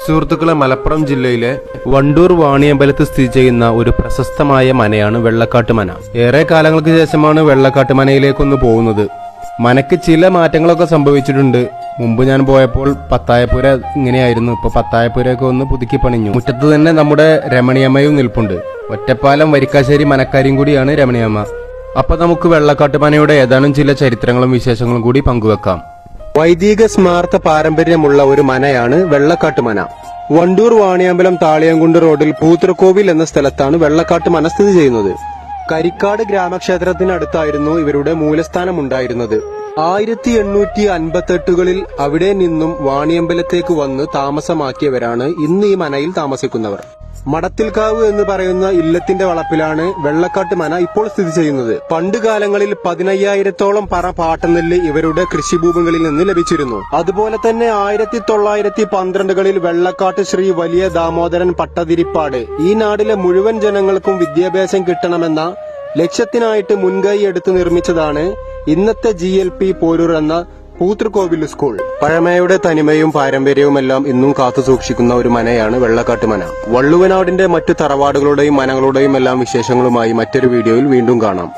സുഹൃത്തുക്കളെ, മലപ്പുറം ജില്ലയിലെ വണ്ടൂർ വാണിയമ്പലത്ത് സ്ഥിതി ചെയ്യുന്ന ഒരു പ്രശസ്തമായ മനയാണ് വെള്ളക്കാട്ട് മന. ഏറെ കാലങ്ങൾക്ക് ശേഷമാണ് വെള്ളക്കാട്ട് മനയിലേക്കൊന്ന് പോകുന്നത്. മനക്ക് ചില മാറ്റങ്ങളൊക്കെ സംഭവിച്ചിട്ടുണ്ട്. മുമ്പ് ഞാൻ പോയപ്പോൾ പത്തായപ്പുര ഇങ്ങനെയായിരുന്നു. ഇപ്പൊ പത്തായപ്പുരയൊക്കെ ഒന്ന് പുതുക്കി പണിഞ്ഞു. മുറ്റത്ത് തന്നെ നമ്മുടെ രമണിയമ്മയും നിൽപ്പുണ്ട്. ഒറ്റപ്പാലം വരിക്കാശ്ശേരി മനക്കാരിയും കൂടിയാണ് രമണിയമ്മ. അപ്പൊ നമുക്ക് വെള്ളക്കാട്ട് മനയുടെ ഏതാനും ചില ചരിത്രങ്ങളും വിശേഷങ്ങളും കൂടി പങ്കുവെക്കാം. വൈദിക സ്മാർത്ത പാരമ്പര്യമുള്ള ഒരു മനയാണ് വെള്ളക്കാട്ട് മന. വണ്ടൂർ വാണിയമ്പലം താളിയംകുണ്ട് റോഡിൽ പൂത്രക്കോവിൽ എന്ന സ്ഥലത്താണ് വെള്ളക്കാട്ട് മന സ്ഥിതി ചെയ്യുന്നത്. കരിക്കാട് ഗ്രാമക്ഷേത്രത്തിനടുത്തായിരുന്നു ഇവരുടെ മൂലസ്ഥാനം ഉണ്ടായിരുന്നത്. 1858കളിൽ അവിടെ നിന്നും വാണിയമ്പലത്തേക്ക് വന്ന് താമസമാക്കിയവരാണ് ഇന്ന് ഈ മനയിൽ താമസിക്കുന്നവർ. മടത്തിൽക്കാവ് എന്ന് പറയുന്ന ഇല്ലത്തിന്റെ വളപ്പിലാണ് വെള്ളക്കാട്ട് മന ഇപ്പോൾ സ്ഥിതി ചെയ്യുന്നത്. പണ്ടുകാലങ്ങളിൽ 15,000-ഓളം പറ പാട്ടനെല്ല് ഇവരുടെ കൃഷിഭൂമികളിൽ നിന്ന് ലഭിച്ചിരുന്നു. അതുപോലെ തന്നെ 1912കളിൽ വെള്ളക്കാട്ട് ശ്രീ വലിയ ദാമോദരൻ പട്ടതിരിപ്പാട് ഈ നാടിലെ മുഴുവൻ ജനങ്ങൾക്കും വിദ്യാഭ്യാസം കിട്ടണമെന്ന ലക്ഷ്യത്തിനായിട്ട് മുൻകൈ എടുത്ത് നിർമ്മിച്ചതാണ് ഇന്നത്തെ GLP പോരൂർ എന്ന പൂത്രക്കോവിൽ സ്കൂൾ. പഴമയുടെ തനിമയും പാരമ്പര്യവുമെല്ലാം ഇന്നും കാത്തു സൂക്ഷിക്കുന്ന ഒരു മനയാണ് വെള്ളക്കാട്ട് മന. വള്ളുവനാടിന്റെ മറ്റു തറവാടുകളുടെയും മനകളുടെയും എല്ലാം വിശേഷങ്ങളുമായി മറ്റൊരു വീഡിയോയിൽ വീണ്ടും കാണാം.